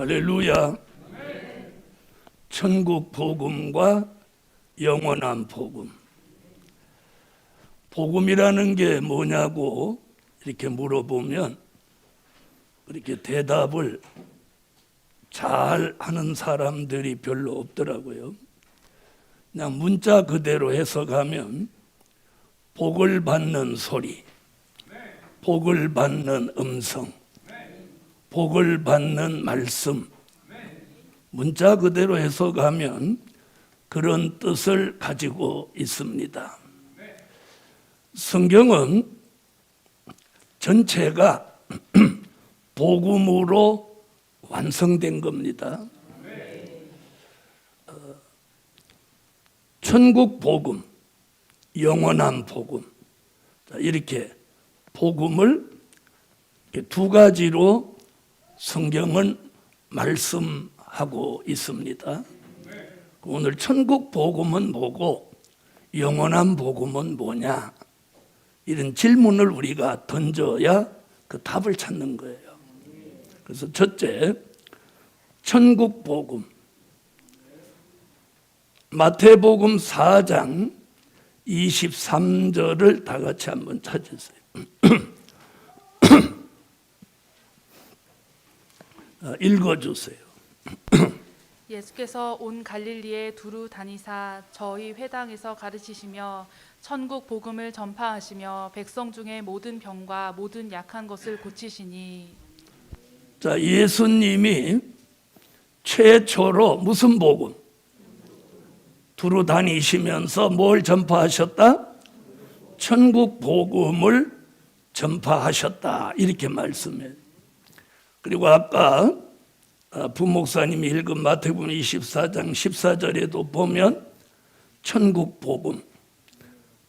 할렐루야. 천국 복음과 영원한 복음. 복음이라는 게 뭐냐고 이렇게 물어보면 그렇게 대답을 잘 하는 사람들이 별로 없더라고요. 그냥 문자 그대로 해석하면 복을 받는 소리, 복을 받는 음성, 복을 받는 말씀, 문자 그대로 해석하면 그런 뜻을 가지고 있습니다. 성경은 전체가 복음으로 완성된 겁니다. 천국 복음, 영원한 복음, 이렇게 복음을 두 가지로 성경은 말씀하고 있습니다. 오늘 천국 복음은 뭐고 영원한 복음은 뭐냐, 이런 질문을 우리가 던져야 그 답을 찾는 거예요. 그래서 첫째, 천국 복음. 마태복음 4장 23절을 다 같이 한번 찾으세요. 읽어주세요. 예수께서 온 갈릴리에 두루 다니사 저희 회당에서 가르치시며 천국 복음을 전파하시며 백성 중에 모든 병과 모든 약한 것을 고치시니. 자, 예수님이 최초로 무슨 복음? 두루 다니시면서 뭘 전파하셨다? 천국 복음을 전파하셨다, 이렇게 말씀해요. 그리고 아까 부목사님이 읽은 마태복음 24장 14절에도 보면 천국 복음,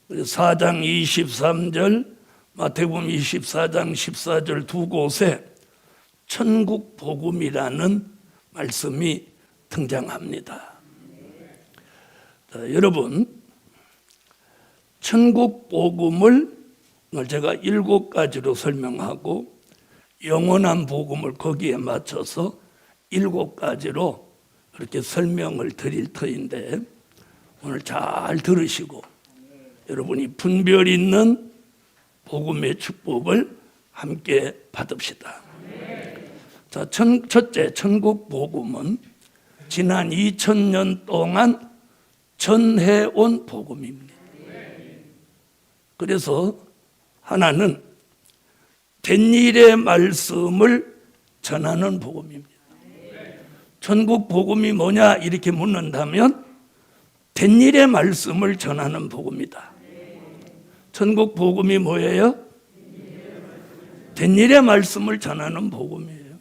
4장 23절, 마태복음 24장 14절 두 곳에 천국 복음이라는 말씀이 등장합니다. 자, 여러분, 천국 복음을 오늘 제가 7가지로 설명하고 영원한 복음을 거기에 맞춰서 7가지로 이렇게 설명을 드릴 터인데 오늘 잘 들으시고 여러분이 분별 있는 복음의 축복을 함께 받읍시다. 자, 첫째, 천국 복음은 지난 2000년 동안 전해온 복음입니다. 그래서 하나는 된 일의 말씀을 전하는 복음입니다. 천국 복음이 뭐냐 이렇게 묻는다면 된 일의 말씀을 전하는 복음이다. 천국 복음이 뭐예요? 된 일의 말씀을 전하는 복음이에요.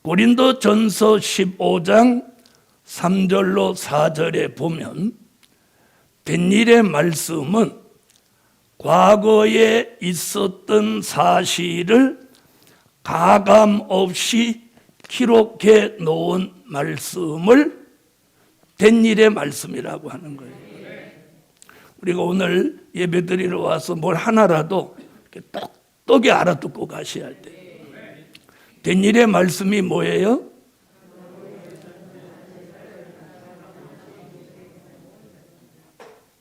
고린도전서 15장 3절로 4절에 보면 된 일의 말씀은 과거에 있었던 사실을 가감 없이 기록해 놓은 말씀을 된 일의 말씀이라고 하는 거예요. 우리가 오늘 예배드리러 와서 뭘 하나라도 똑똑히 알아듣고 가셔야 돼요. 된 일의 말씀이 뭐예요?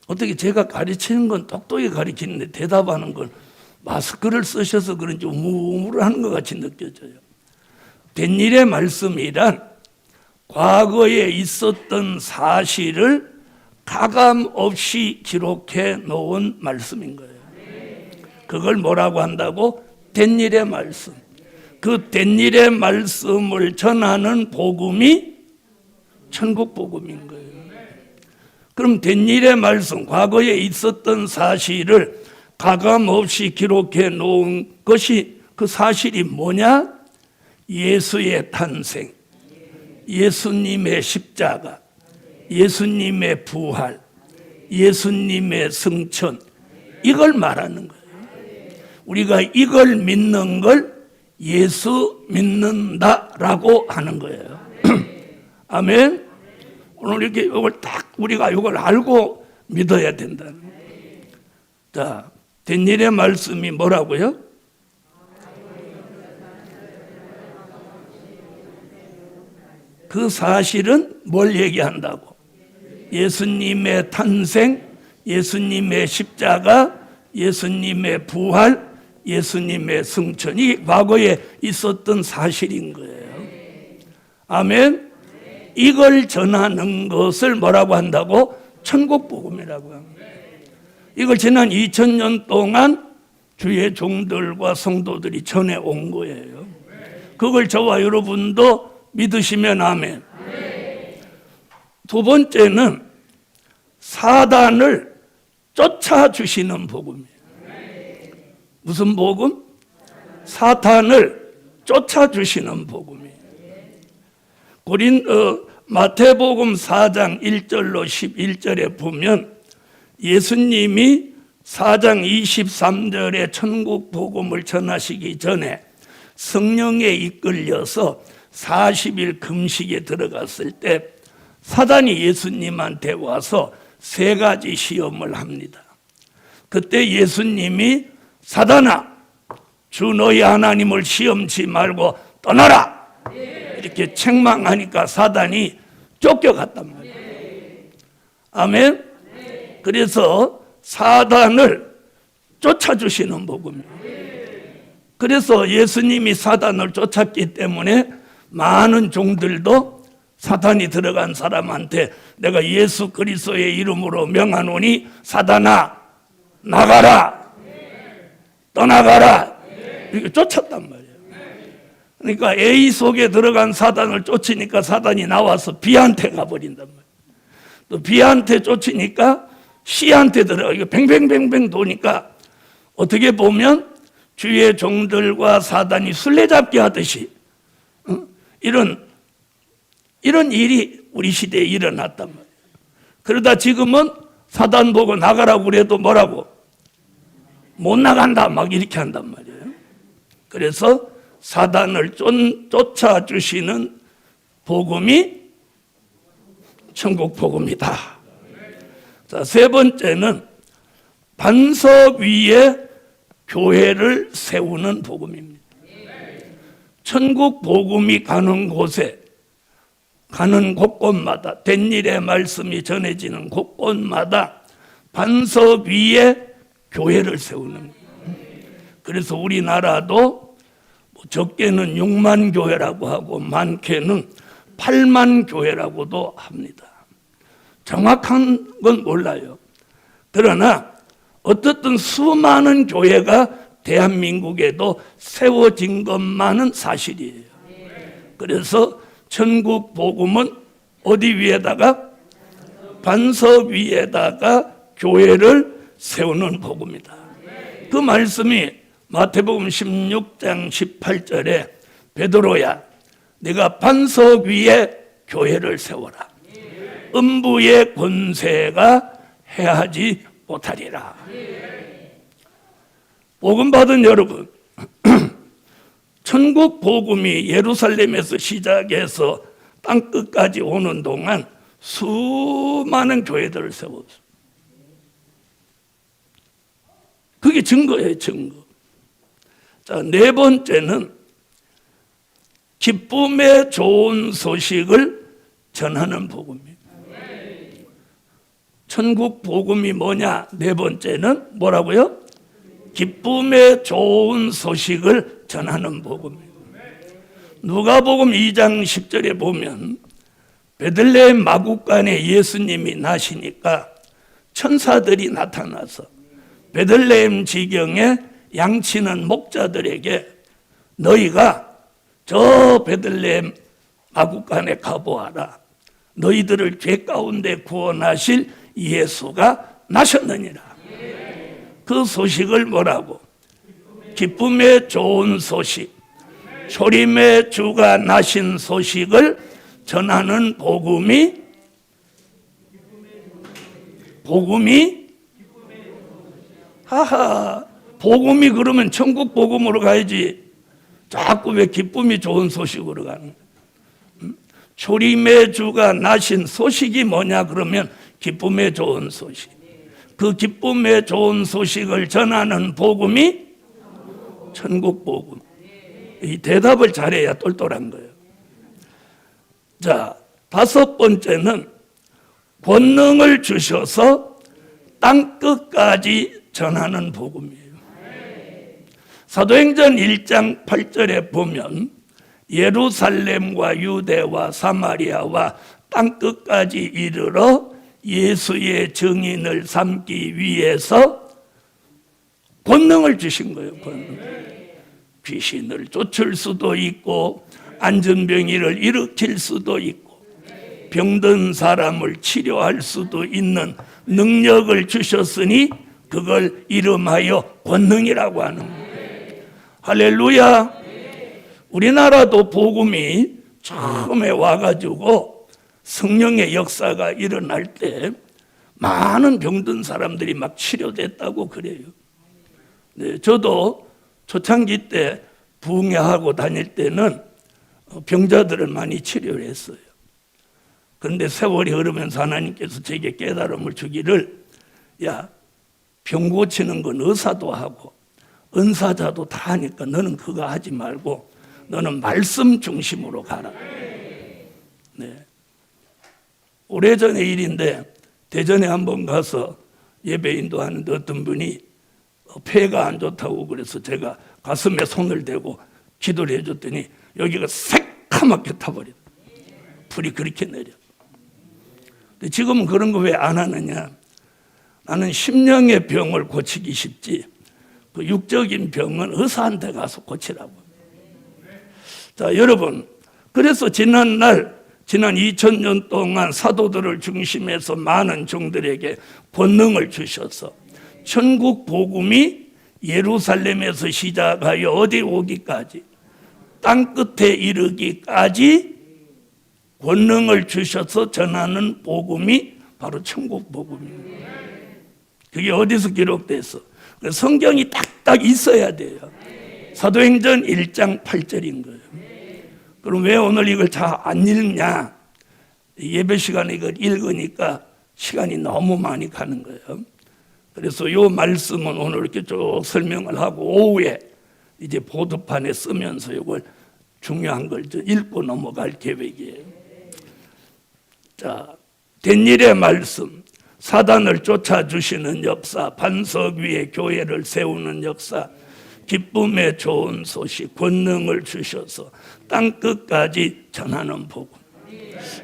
어떻게 제가 가르치는 건 똑똑히 가르치는데 대답하는 건 마스크를 쓰셔서 그런지 우물우물하는 것 같이 느껴져요. 된 일의 말씀이란 과거에 있었던 사실을 가감 없이 기록해 놓은 말씀인 거예요. 그걸 뭐라고 한다고? 된 일의 말씀. 그 된 일의 말씀을 전하는 복음이 천국 복음인 거예요. 그럼 된 일의 말씀, 과거에 있었던 사실을 가감 없이 기록해 놓은 것이, 그 사실이 뭐냐? 예수의 탄생, 예수님의 십자가, 예수님의 부활, 예수님의 승천, 이걸 말하는 거예요. 우리가 이걸 믿는 걸 예수 믿는다라고 하는 거예요. 아멘. 오늘 이렇게 이걸 딱 우리가 이걸 알고 믿어야 된다는 거예요. 자, 된 일의 말씀이 뭐라고요? 그 사실은 뭘 얘기한다고? 예수님의 탄생, 예수님의 십자가, 예수님의 부활, 예수님의 승천이 과거에 있었던 사실인 거예요. 아멘. 이걸 전하는 것을 뭐라고 한다고? 천국복음이라고 합니다. 이걸 지난 2000년 동안 주의 종들과 성도들이 전해온 거예요. 그걸 저와 여러분도 믿으시면 아멘. 두 번째는 사단을 쫓아주시는 복음이에요. 무슨 복음? 사탄을 쫓아주시는 복음이에요. 마태복음 4장 1절로 11절에 보면 예수님이 4장 23절에 천국 복음을 전하시기 전에 성령에 이끌려서 40일 금식에 들어갔을 때 사단이 예수님한테 와서 3가지 시험을 합니다. 그때 예수님이 사단아, 주 너희 하나님을 시험치 말고 떠나라! 이렇게 책망하니까 사단이 쫓겨갔단 말이에요. 아멘? 그래서 사단을 쫓아주시는 복음이에요. 그래서 예수님이 사단을 쫓았기 때문에 많은 종들도 사탄이 들어간 사람한테 내가 예수 그리스도의 이름으로 명하노니 사단아 나가라, 떠나가라, 이렇게 쫓았단 말이에요. 그러니까 A 속에 들어간 사단을 쫓으니까 사단이 나와서 B한테 가버린단 말이에요. 또 B한테 쫓으니까 C한테 들어가. 이거 뱅뱅뱅뱅 도니까 어떻게 보면 주의 종들과 사단이 술래잡기 하듯이 이런 일이 우리 시대에 일어났단 말이에요. 그러다 지금은 사단 보고 나가라고 그래도 뭐라고? 못 나간다 막 이렇게 한단 말이에요. 그래서 사단을 쫓아주시는 복음이 천국 복음이다. 자, 세 번째는 반석 위에 교회를 세우는 복음입니다. 천국 복음이 가는 곳에, 가는 곳곳마다, 된 일의 말씀이 전해지는 곳곳마다 반석 위에 교회를 세우는 거예요. 그래서 우리나라도 적게는 6만 교회라고 하고 많게는 8만 교회라고도 합니다. 정확한 건 몰라요. 그러나 어떻든 수많은 교회가 대한민국에도 세워진 것만은 사실이에요. 그래서 천국 복음은 어디 위에다가? 반석 위에다가 교회를 세우는 복음이다. 그 말씀이 마태복음 16장 18절에 베드로야 네가 반석 위에 교회를 세워라. 음부의 권세가 해하지 못하리라. 복음 받은 여러분, 천국 복음이 예루살렘에서 시작해서 땅끝까지 오는 동안 수많은 교회들을 세웠어요. 그게 증거예요, 증거. 자, 네 번째는 기쁨의 좋은 소식을 전하는 복음입니다. 천국 복음이 뭐냐? 네 번째는 뭐라고요? 기쁨의 좋은 소식을 전하는 복음입니다. 누가복음 2장 10절에 보면 베들레헴 마구간에 예수님이 나시니까 천사들이 나타나서 베들레헴 지경에 양치는 목자들에게 너희가 저 베들레헴 마구간에 가보아라. 너희들을 죄 가운데 구원하실 예수가 나셨느니라. 그 소식을 뭐라고? 기쁨의 좋은 소식, 초림의 주가 나신 소식을 전하는 복음이 하하, 복음이 그러면 천국 복음으로 가야지. 자꾸 왜 기쁨이 좋은 소식으로 가는 거야? 초림의 주가 나신 소식이 뭐냐 그러면 기쁨의 좋은 소식. 그 기쁨의 좋은 소식을 전하는 복음이 천국 복음. 이 대답을 잘해야 똘똘한 거예요. 자, 다섯 번째는 권능을 주셔서 땅끝까지 전하는 복음이에요. 사도행전 1장 8절에 보면 예루살렘과 유대와 사마리아와 땅끝까지 이르러 예수의 증인을 삼기 위해서 권능을 주신 거예요. 권능. 귀신을 쫓을 수도 있고 안전병이를 일으킬 수도 있고 병든 사람을 치료할 수도 있는 능력을 주셨으니 그걸 이름하여 권능이라고 하는 거예요. 할렐루야. 우리나라도 복음이 처음에 와가지고 성령의 역사가 일어날 때 많은 병든 사람들이 막 치료됐다고 그래요. 네, 저도 초창기 때 부흥회하고 다닐 때는 병자들을 많이 치료를 했어요. 그런데 세월이 흐르면서 하나님께서 제게 깨달음을 주기를, 야, 병 고치는 건 의사도 하고 은사자도 다 하니까 너는 그거 하지 말고 너는 말씀 중심으로 가라. 네. 오래전의 일인데 대전에 한번 가서 예배 인도하는데 어떤 분이 폐가 안 좋다고 그래서 제가 가슴에 손을 대고 기도를 해줬더니 여기가 새카맣게 타버려. 불이 그렇게 내려. 근데 지금은 그런 거 왜 안 하느냐. 나는 심령의 병을 고치기 쉽지 그 육적인 병은 의사한테 가서 고치라고. 자, 여러분, 그래서 지난 2000년 동안 사도들을 중심해서 많은 종들에게 권능을 주셔서 천국 복음이 예루살렘에서 시작하여 어디 오기까지 땅끝에 이르기까지 권능을 주셔서 전하는 복음이 바로 천국 복음입니다. 그게 어디서 기록돼서 성경이 딱딱 있어야 돼요. 사도행전 1장 8절인 거예요. 그럼 왜 오늘 이걸 잘 안 읽냐? 예배 시간에 이걸 읽으니까 시간이 너무 많이 가는 거예요. 그래서 이 말씀은 오늘 이렇게 쭉 설명을 하고 오후에 이제 보드판에 쓰면서 이걸 중요한 걸 읽고 넘어갈 계획이에요. 자, 된 일의 말씀, 사단을 쫓아주시는 역사, 반석 위에 교회를 세우는 역사, 기쁨의 좋은 소식, 권능을 주셔서 땅끝까지 전하는 복음.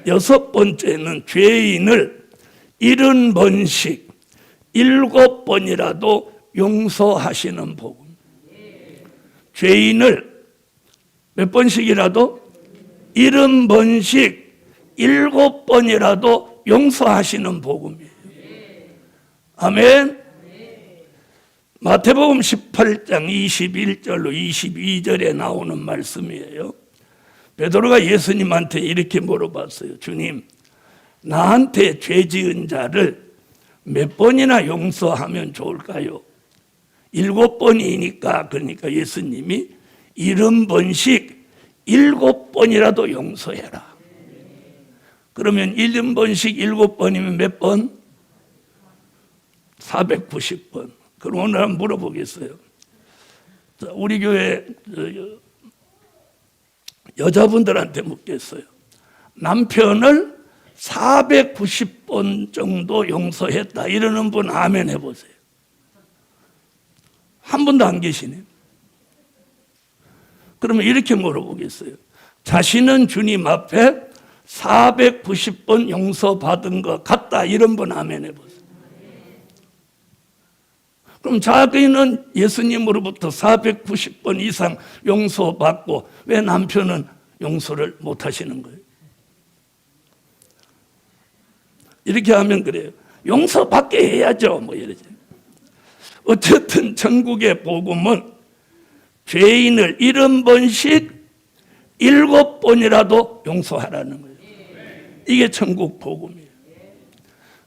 여섯 번째는 죄인을 70번씩 7번이라도 용서하시는 복음. 죄인을 몇 번씩이라도 70번씩 7번이라도 용서하시는 복음이에요. 아멘. 마태복음 18장 21절로 22절에 나오는 말씀이에요. 베드로가 예수님한테 이렇게 물어봤어요. 주님, 나한테 죄 지은 자를 몇 번이나 용서하면 좋을까요? 7번이니까, 그러니까 예수님이 70번씩 7번이라도 용서해라. 그러면 70번씩 7번이면 몇 번? 490번. 그럼 오늘 한번 물어보겠어요. 우리 교회 여자분들한테 묻겠어요. 남편을 490번 정도 용서했다 이러는 분 아멘 해보세요. 한 분도 안 계시네요. 그러면 이렇게 물어보겠어요. 자신은 주님 앞에 490번 용서받은 것 같다 이런 분 아멘 해보세요. 그럼 자기는 예수님으로부터 490번 이상 용서받고 왜 남편은 용서를 못 하시는 거예요? 이렇게 하면 그래요. 용서받게 해야죠. 뭐 이러죠. 어쨌든 천국의 복음은 죄인을 70번씩 7번이라도 용서하라는 거예요. 이게 천국 복음이에요.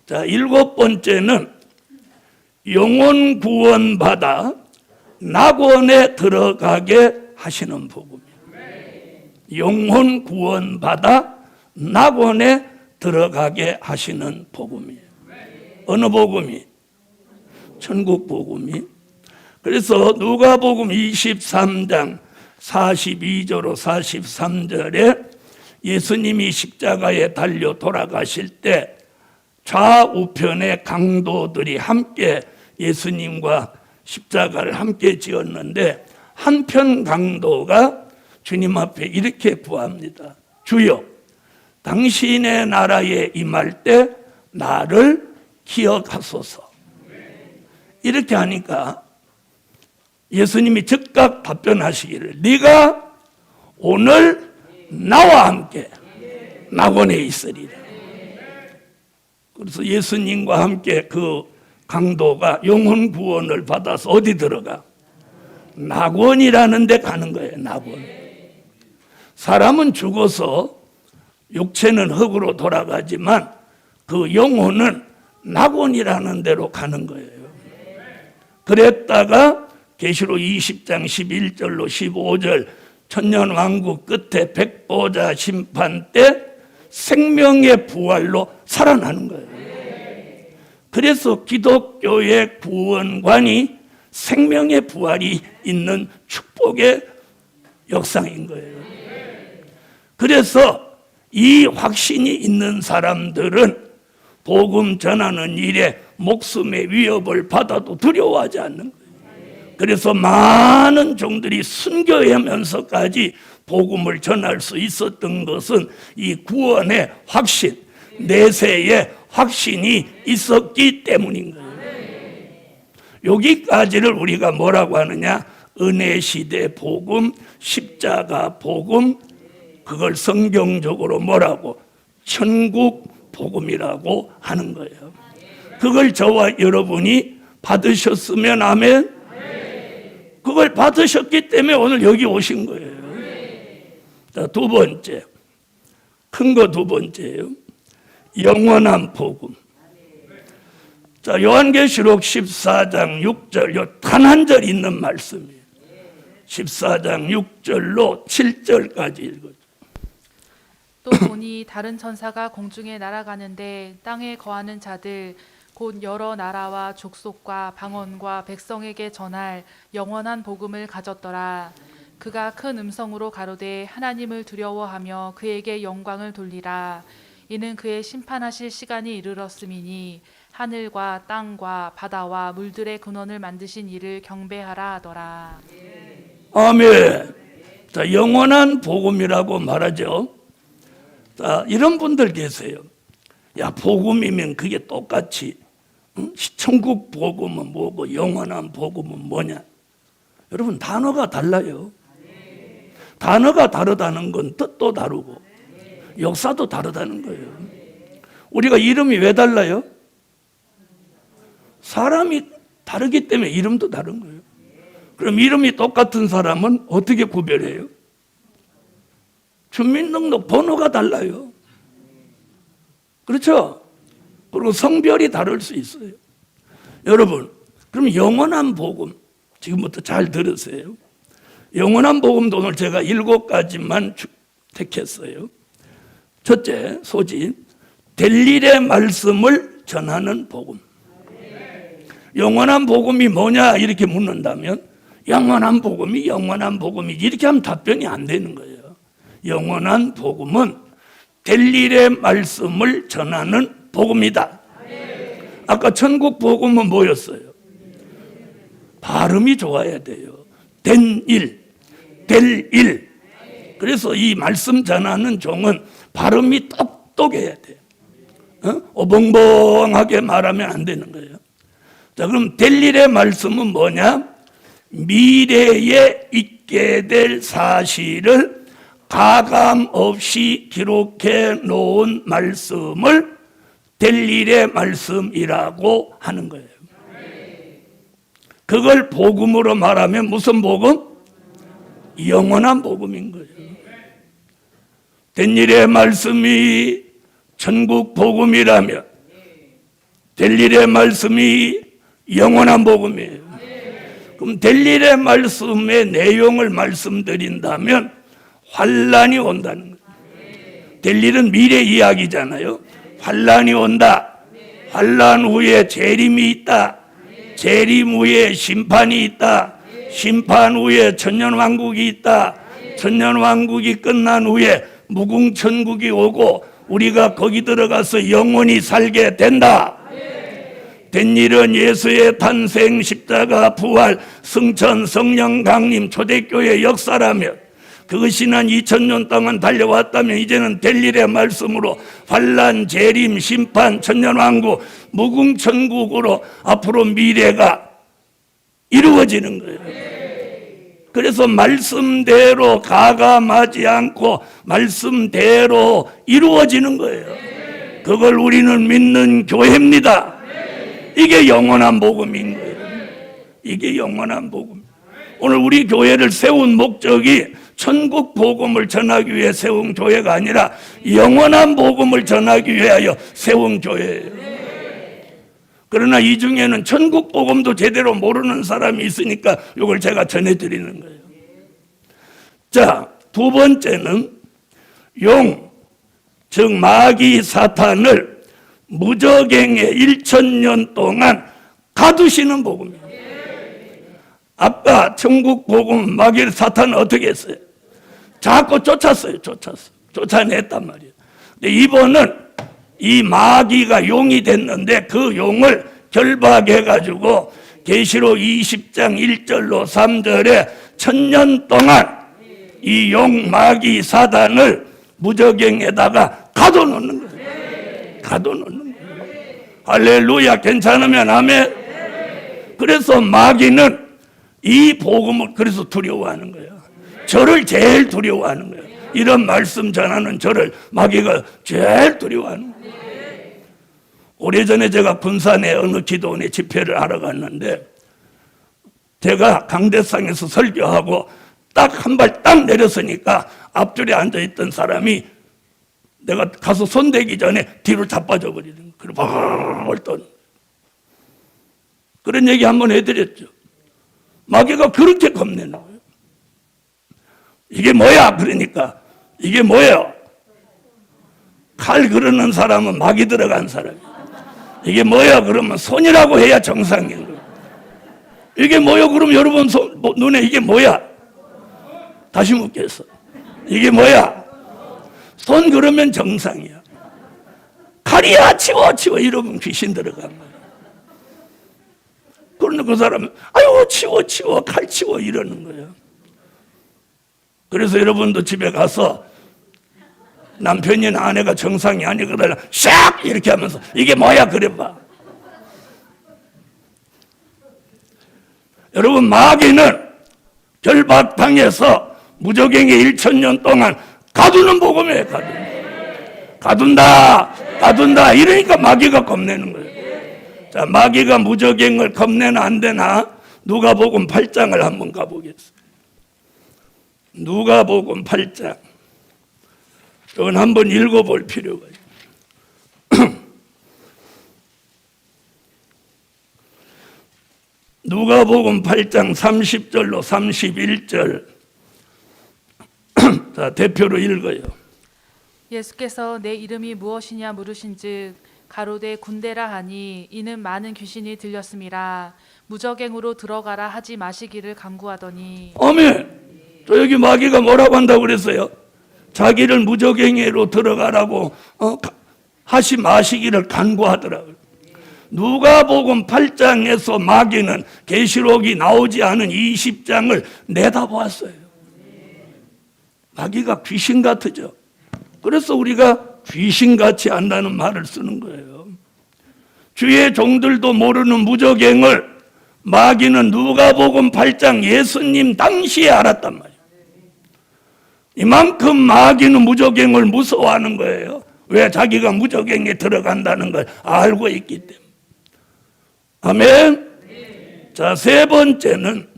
자, 7번째는 영혼 구원받아 낙원에 들어가게 하시는 복음이에요. 영혼 구원받아 낙원에 들어가게 하시는 복음이에요. 어느 복음이? 천국 복음이. 그래서 누가복음 23장 42절로 43절에 예수님이 십자가에 달려 돌아가실 때 좌우편의 강도들이 함께 예수님과 십자가를 함께 지었는데 한편 강도가 주님 앞에 이렇게 구합니다. 주여, 당신의 나라에 임할 때 나를 기억하소서. 이렇게 하니까 예수님이 즉각 답변하시기를 네가 오늘 나와 함께 낙원에 있으리라. 그래서 예수님과 함께 그 강도가 영혼 구원을 받아서 어디 들어가? 낙원이라는 데 가는 거예요. 낙원. 사람은 죽어서 육체는 흙으로 돌아가지만 그 영혼은 낙원이라는 데로 가는 거예요. 그랬다가 계시록 20장 11절로 15절 천년왕국 끝에 백보자 심판 때 생명의 부활로 살아나는 거예요. 그래서 기독교의 구원관이 생명의 부활이 있는 축복의 역사인 거예요. 그래서 이 확신이 있는 사람들은 복음 전하는 일에 목숨의 위협을 받아도 두려워하지 않는 거예요. 그래서 많은 종들이 순교하면서까지 복음을 전할 수 있었던 것은 이 구원의 확신, 내세의 확신이 있었기 때문인 거예요. 여기까지를 우리가 뭐라고 하느냐? 은혜 시대 복음, 십자가 복음, 그걸 성경적으로 뭐라고? 천국 복음이라고 하는 거예요. 그걸 저와 여러분이 받으셨으면 아멘. 그걸 받으셨기 때문에 오늘 여기 오신 거예요. 자, 두 번째, 큰 거 두 번째예요. 영원한 복음. 자, 요한계시록 14장 6절, 단 한 절 있는 말씀이에요. 14장 6절로 7절까지 읽어줘. 또 보니 다른 천사가 공중에 날아가는데 땅에 거하는 자들 곧 여러 나라와 족속과 방언과 백성에게 전할 영원한 복음을 가졌더라. 그가 큰 음성으로 가로되 하나님을 두려워하며 그에게 영광을 돌리라. 이는 그의 심판하실 시간이 이르렀음이니 하늘과 땅과 바다와 물들의 근원을 만드신 이를 경배하라 하더라. 아멘. 자, 영원한 복음이라고 말하죠. 자, 이런 분들 계세요. 야, 복음이면 그게 똑같이 천국 복음은 뭐고 영원한 복음은 뭐냐? 여러분, 단어가 달라요. 단어가 다르다는 건 뜻도 다르고 역사도 다르다는 거예요. 우리가 이름이 왜 달라요? 사람이 다르기 때문에 이름도 다른 거예요. 그럼 이름이 똑같은 사람은 어떻게 구별해요? 주민등록 번호가 달라요. 그렇죠? 그리고 성별이 다를 수 있어요. 여러분, 그럼 영원한 복음, 지금부터 잘 들으세요. 영원한 복음도 오늘 제가 7가지만 택했어요. 첫째, 소진, 될 일의 말씀을 전하는 복음. 영원한 복음이 뭐냐 이렇게 묻는다면 영원한 복음이 이렇게 하면 답변이 안 되는 거예요. 영원한 복음은 될 일의 말씀을 전하는 복음이다. 아까 천국 복음은 뭐였어요? 발음이 좋아야 돼요. 된 일, 될 일. 그래서 이 말씀 전하는 종은 발음이 똑똑해야 돼요. 어벙벙하게 말하면 안 되는 거예요. 자, 그럼 될 일의 말씀은 뭐냐? 미래에 있게 될 사실을 가감 없이 기록해 놓은 말씀을 될 일의 말씀이라고 하는 거예요. 그걸 복음으로 말하면 무슨 복음? 영원한 복음인 거예요. 된 일의 말씀이 천국 복음이라면 될 일의 말씀이 영원한 복음이에요. 그럼 될 일의 말씀의 내용을 말씀드린다면 환란이 온다는 거예요. 될 일은 미래 이야기잖아요. 환란이 온다. 환란 후에 재림이 있다. 재림 후에 심판이 있다. 심판 후에 천년왕국이 있다. 천년왕국이 끝난 후에 무궁천국이 오고 우리가 거기 들어가서 영원히 살게 된다. 된 일은 예수의 탄생, 십자가, 부활, 승천, 성령 강림, 초대교회 역사라면, 그것이 난 2000년 동안 달려왔다면 이제는 될 일의 말씀으로 환난, 재림, 심판, 천년왕국, 무궁천국으로 앞으로 미래가 이루어지는 거예요. 그래서 말씀대로 가감하지 않고 말씀대로 이루어지는 거예요. 그걸 우리는 믿는 교회입니다. 이게 영원한 복음인 거예요. 이게 영원한 복음. 오늘 우리 교회를 세운 목적이 천국 복음을 전하기 위해 세운 교회가 아니라 영원한 복음을 전하기 위하여 세운 교회예요. 그러나 이 중에는 천국 복음도 제대로 모르는 사람이 있으니까 이걸 제가 전해드리는 거예요. 자, 두 번째는 용, 즉 마귀 사탄을 무적행에 1000년 동안 가두시는 복음이에요. 아까 천국 복음 마귀 사탄은 어떻게 했어요? 자꾸 쫓았어요. 쫓아냈단 말이에요. 근데 이번은 이 마귀가 용이 됐는데 그 용을 결박해가지고 계시록 20장 1절로 3절에 1000년 동안 이 용 마귀 사단을 무적행에다가 가둬놓는 거예요. 가둬놓는 거예요. 할렐루야. 괜찮으면 아멘. 그래서 마귀는 이 복음을 그래서 두려워하는 거예요. 저를 제일 두려워하는 거예요. 이런 말씀 전하는 저를 마귀가 제일 두려워하는 거예요. 오래전에 제가 군산에 어느 기도원에 집회를 하러 갔는데 제가 강대상에서 설교하고 딱 한 발 딱 내렸으니까 앞줄에 앉아있던 사람이 내가 가서 손대기 전에 뒤로 자빠져 버리는 거예요. 그리고 벌떡. 그런 얘기 한번 해드렸죠. 마귀가 그렇게 겁내는 거예요. 이게 뭐야? 그러니까 이게 뭐예요? 칼 그르는 사람은 마귀 들어간 사람이에요. 이게 뭐야? 그러면 손이라고 해야 정상인 거예요. 이게 뭐야? 그럼 여러분 눈에 이게 뭐야? 다시 묻겠어. 이게 뭐야? 손 그러면 정상이야. 칼이야 치워 이러면 귀신 들어간 거야. 그런데 그 사람은 아유 치워 칼 치워 이러는 거예요. 그래서 여러분도 집에 가서 남편이나 아내가 정상이 아니거든 샥 이렇게 하면서 이게 뭐야 그래봐. 여러분 마귀는 결박당해서 무적행에 1000년 동안 가두는 복음이에요. 가둔다 이러니까 마귀가 겁내는 거예요. 자, 마귀가 무적행을 겁내나 안 되나 누가복음 8장을 한번 가보겠습니다. 누가복음 8장. 이건 한번 읽어볼 필요가 있어요. 누가복음 8장 30절로 31절. 자, 대표로 읽어요. 예수께서 내 이름이 무엇이냐 물으신즉 가로되 군대라 하니 이는 많은 귀신이 들렸음이라. 무적행으로 들어가라 하지 마시기를 간구하더니. 아멘. 저 여기 마귀가 뭐라고 한다고 그랬어요? 자기를 무적행으로 들어가라고 하지 마시기를 간구하더라고요. 누가복음 8장에서 마귀는 계시록이 나오지 않은 20장을 내다보았어요. 마귀가 귀신 같으죠. 그래서 우리가 귀신같이 한다는 말을 쓰는 거예요. 주의 종들도 모르는 무적행을 마귀는 누가복음 8장 예수님 당시에 알았단 말이에요. 이만큼 마귀는 무적행을 무서워하는 거예요. 왜? 자기가 무적행에 들어간다는 걸 알고 있기 때문에. 아멘. 자, 세 번째는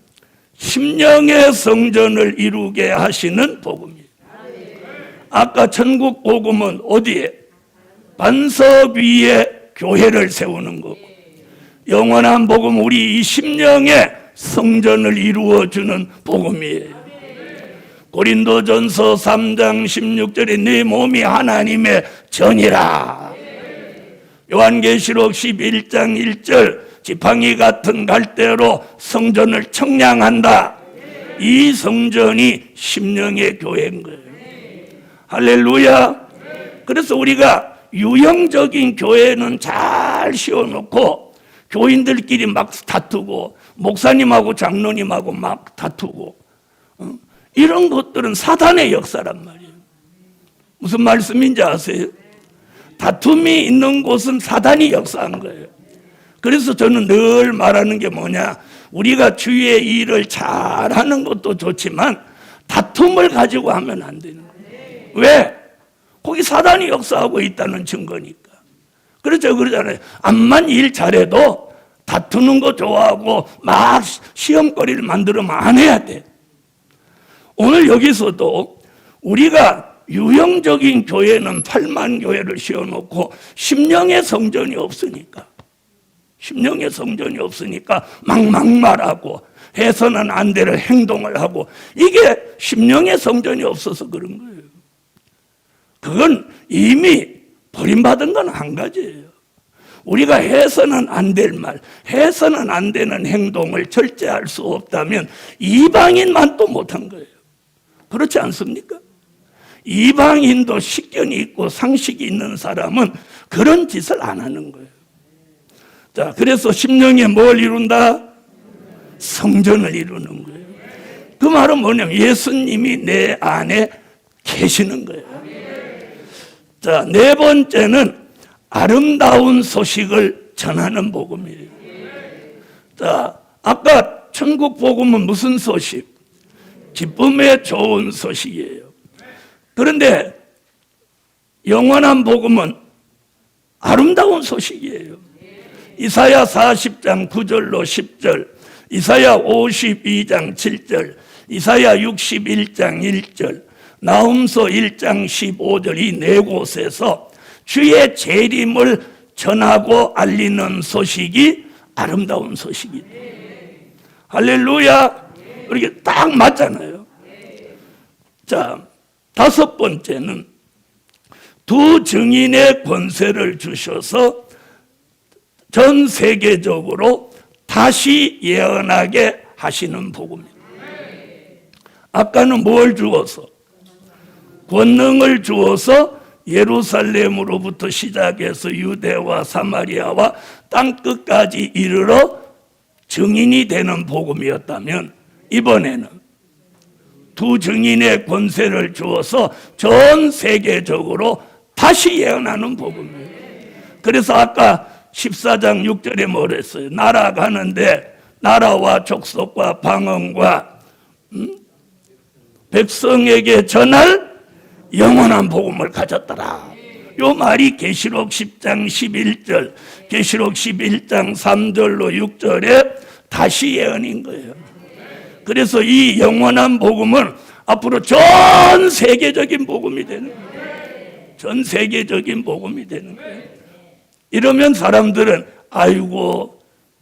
심령의 성전을 이루게 하시는 복음이에요. 아까 천국 복음은 어디에? 반석 위에 교회를 세우는 거고, 영원한 복음 우리 이 심령의 성전을 이루어주는 복음이에요. 고린도전서 3장 16절에 내 몸이 하나님의 전이라. 요한계시록 11장 1절 지팡이 같은 갈대로 성전을 청량한다. 이 성전이 심령의 교회인 거예요. 할렐루야. 그래서 우리가 유형적인 교회는 잘 씌워놓고 교인들끼리 막 다투고 목사님하고 장로님하고 막 다투고 이런 것들은 사단의 역사란 말이에요. 무슨 말씀인지 아세요? 다툼이 있는 곳은 사단이 역사한 거예요. 그래서 저는 늘 말하는 게 뭐냐, 우리가 주의 일을 잘하는 것도 좋지만 다툼을 가지고 하면 안 되는 거예요. 왜? 거기 사단이 역사하고 있다는 증거니까. 그렇죠, 그러잖아요. 암만 일 잘해도 다투는 거 좋아하고 막 시험거리를 만들면 안 해야 돼. 오늘 여기서도 우리가 유형적인 교회는 8만 교회를 씌워놓고 심령의 성전이 없으니까 막 말하고 해서는 안 될 행동을 하고, 이게 심령의 성전이 없어서 그런 거예요. 그건 이미 버림받은 건 한 가지예요. 우리가 해서는 안 될 말, 해서는 안 되는 행동을 절제할 수 없다면 이방인만 또 못한 거예요. 그렇지 않습니까? 이방인도 식견이 있고 상식이 있는 사람은 그런 짓을 안 하는 거예요. 자, 그래서 심령에 뭘 이룬다? 성전을 이루는 거예요. 그 말은 뭐냐면 예수님이 내 안에 계시는 거예요. 자, 네 번째는 아름다운 소식을 전하는 복음이에요. 자, 아까 천국 복음은 무슨 소식? 기쁨의 좋은 소식이에요. 그런데 영원한 복음은 아름다운 소식이에요. 이사야 40장 9절로 10절, 이사야 52장 7절, 이사야 61장 1절, 나훔서 1장 15절, 이 네 곳에서 주의 재림을 전하고 알리는 소식이 아름다운 소식이다. 할렐루야. 이렇게 딱 맞잖아요. 자, 다섯 번째는 두 증인의 권세를 주셔서 전 세계적으로 다시 예언하게 하시는 복음입니다. 아까는 뭘 주어서? 권능을 주어서 예루살렘으로부터 시작해서 유대와 사마리아와 땅끝까지 이르러 증인이 되는 복음이었다면, 이번에는 두 증인의 권세를 주어서 전 세계적으로 다시 예언하는 복음이에요. 그래서 아까 14장 6절에 뭐랬어요? 날아가는데 나라와 족속과 방언과 백성에게 전할 영원한 복음을 가졌더라. 요 말이 계시록 10장 11절, 계시록 11장 3절로 6절에 다시 예언인 거예요. 그래서 이 영원한 복음은 앞으로 전 세계적인 복음이 되는 거예요. 전 세계적인 복음이 되는 거예요. 이러면 사람들은 아이고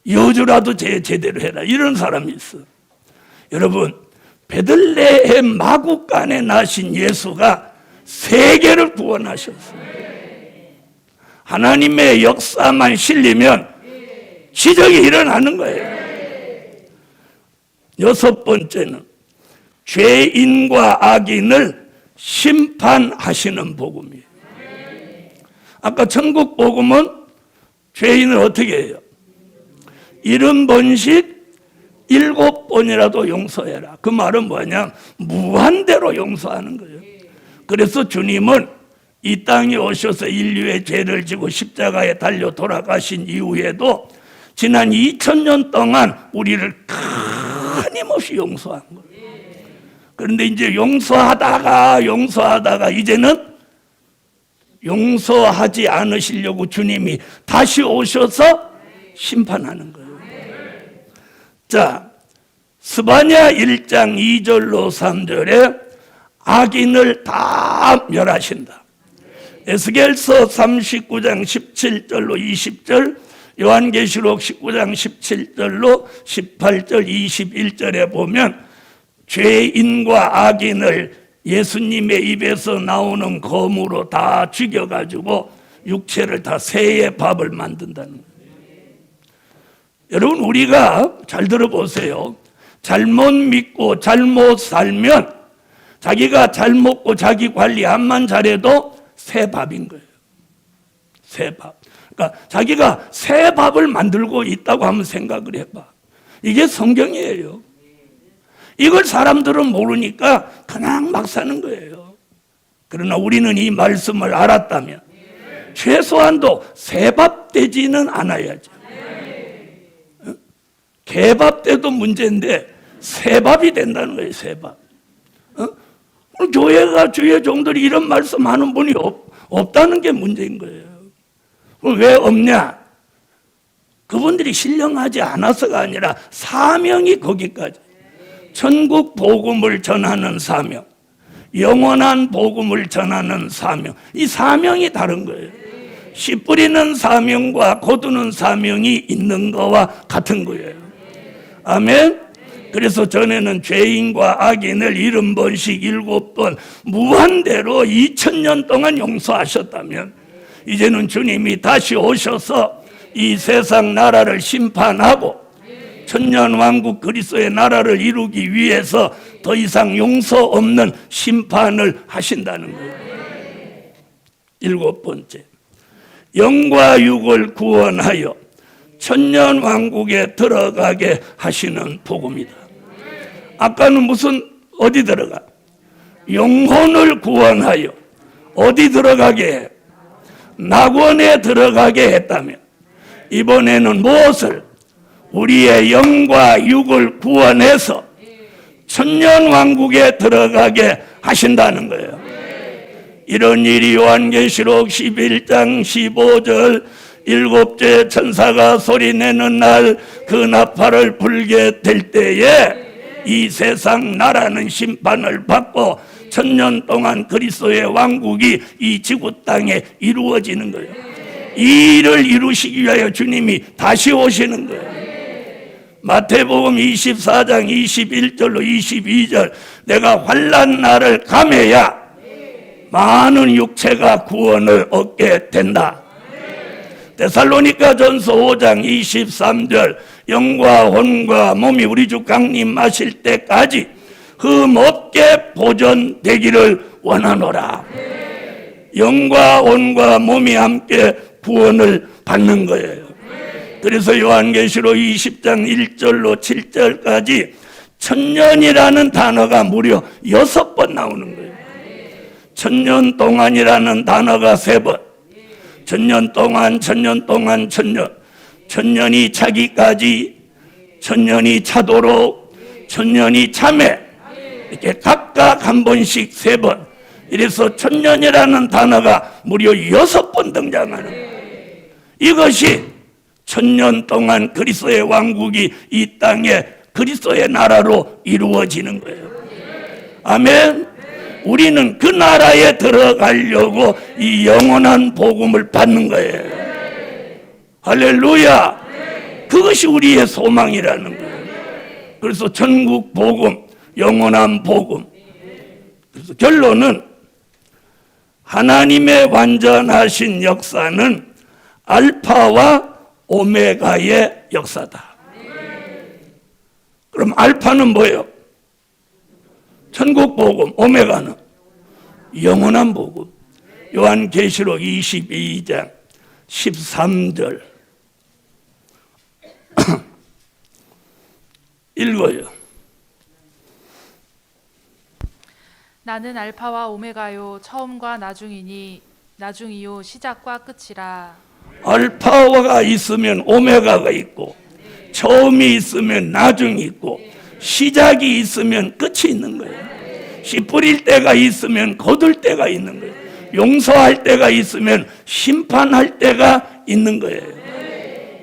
여주라도 제대로 해라, 이런 사람이 있어. 여러분, 베들레헴 마구간에 나신 예수가 세계를 구원하셨어요. 하나님의 역사만 실리면 기적이 일어나는 거예요. 여섯 번째는 죄인과 악인을 심판하시는 복음이에요. 아까 천국 복음은 죄인을 어떻게 해요? 70번씩 7번이라도 용서해라. 그 말은 뭐냐? 무한대로 용서하는 거예요. 그래서 주님은 이 땅에 오셔서 인류의 죄를 지고 십자가에 달려 돌아가신 이후에도 지난 2000년 동안 우리를 끊임없이 용서한 거예요. 그런데 이제 용서하다가 이제는 용서하지 않으시려고 주님이 다시 오셔서 심판하는 거예요. 자, 스바냐 1장 2절로 3절에 악인을 다 멸하신다. 에스겔서 39장 17절로 20절, 요한계시록 19장 17절로 18절 21절에 보면 죄인과 악인을 예수님의 입에서 나오는 검으로 다 죽여가지고 육체를 다 새의 밥을 만든다는 거예요. 여러분, 우리가 잘 들어보세요. 잘못 믿고 잘못 살면 자기가 잘 먹고 자기 관리 암만 잘해도 새 밥인 거예요. 새 밥. 그러니까 자기가 새 밥을 만들고 있다고 한번 생각을 해봐. 이게 성경이에요. 이걸 사람들은 모르니까 그냥 막 사는 거예요. 그러나 우리는 이 말씀을 알았다면 최소한도 새밥 되지는 않아야죠. 개밥 때도 문제인데 새밥이 된다는 거예요. 새밥. 교회가 주의 종들이 이런 말씀하는 분이 없다는 게 문제인 거예요. 왜 없냐? 그분들이 신령하지 않아서가 아니라 사명이 거기까지. 천국 복음을 전하는 사명, 영원한 복음을 전하는 사명, 이 사명이 다른 거예요. 씨 뿌리는 사명과 거두는 사명이 있는 거와 같은 거예요. 아멘. 그래서 전에는 죄인과 악인을 70번씩 7번 무한대로 2000년 동안 용서하셨다면 이제는 주님이 다시 오셔서 이 세상 나라를 심판하고 천년왕국 그리스도의 나라를 이루기 위해서 더 이상 용서 없는 심판을 하신다는 거예요. 7번째, 영과 육을 구원하여 천년왕국에 들어가게 하시는 복음이다. 아까는 어디 들어가? 영혼을 구원하여 어디 들어가게 해? 낙원에 들어가게 했다면 이번에는 무엇을? 우리의 영과 육을 구원해서 천년왕국에 들어가게 하신다는 거예요. 이런 일이 요한계시록 11장 15절 7째 천사가 소리내는 날 그 나팔을 불게 될 때에 이 세상 나라는 심판을 받고 천년 동안 그리스도의 왕국이 이 지구 땅에 이루어지는 거예요. 이 일을 이루시기 위하여 주님이 다시 오시는 거예요. 마태복음 24장 21절로 22절 내가 환난 날을 감해야 많은 육체가 구원을 얻게 된다. 데살로니가 전서 5장 23절 영과 혼과 몸이 우리 주 강림하실 때까지 흠없게 보존되기를 원하노라. 영과 혼과 몸이 함께 구원을 받는 거예요. 그래서 요한계시록 20장 1절로 7절까지 천년이라는 단어가 무려 6번 나오는 거예요. 천년 동안이라는 단어가 3번. 천년 동안, 천년 동안, 천년. 천년이 차기까지, 천년이 차도록, 천년이 참에. 이렇게 각각 한 번씩 3번. 이래서 천년이라는 단어가 무려 6번 등장하는 거예요. 이것이 천년 동안 그리스도의 왕국이 이 땅에 그리스도의 나라로 이루어지는 거예요. 아멘. 우리는 그 나라에 들어가려고 이 영원한 복음을 받는 거예요. 할렐루야. 그것이 우리의 소망이라는 거예요. 그래서 천국 복음, 영원한 복음. 그래서 결론은 하나님의 완전하신 역사는 알파와 오메가의 역사다. 그럼 알파는 뭐예요? 천국 복음, 오메가는 영원한 복음. 요한계시록 22장 13절 읽어요. 나는 알파와 오메가요 처음과 나중이요 시작과 끝이라. 알파가 있으면 오메가가 있고 처음이 있으면 나중이 있고 시작이 있으면 끝이 있는 거예요. 씨 뿌릴 때가 있으면 거둘 때가 있는 거예요. 용서할 때가 있으면 심판할 때가 있는 거예요.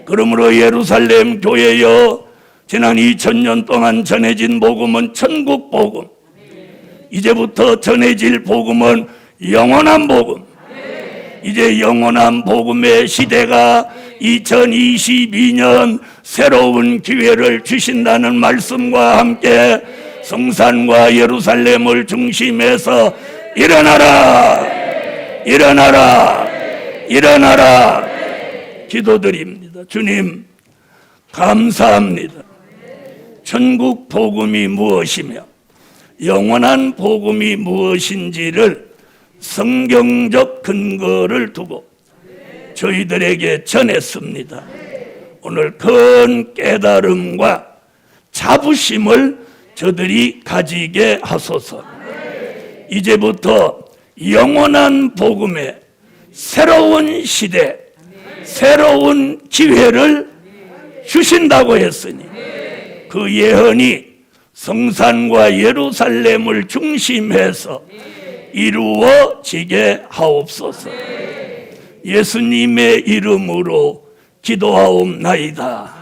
그러므로 예루살렘 교회여, 지난 2000년 동안 전해진 복음은 천국 복음, 이제부터 전해질 복음은 영원한 복음. 이제 영원한 복음의 시대가 2022년 새로운 기회를 주신다는 말씀과 함께 성산과 예루살렘을 중심해서 일어나라, 일어나라, 일어나라 기도드립니다. 주님 감사합니다. 천국 복음이 무엇이며 영원한 복음이 무엇인지를 성경적 근거를 두고 저희들에게 전했습니다. 오늘 큰 깨달음과 자부심을 저들이 가지게 하소서. 이제부터 영원한 복음의 새로운 시대, 새로운 기회를 주신다고 했으니 그 예언이 성산과 예루살렘을 중심해서 이루어지게 하옵소서. 예수님의 이름으로 기도하옵나이다.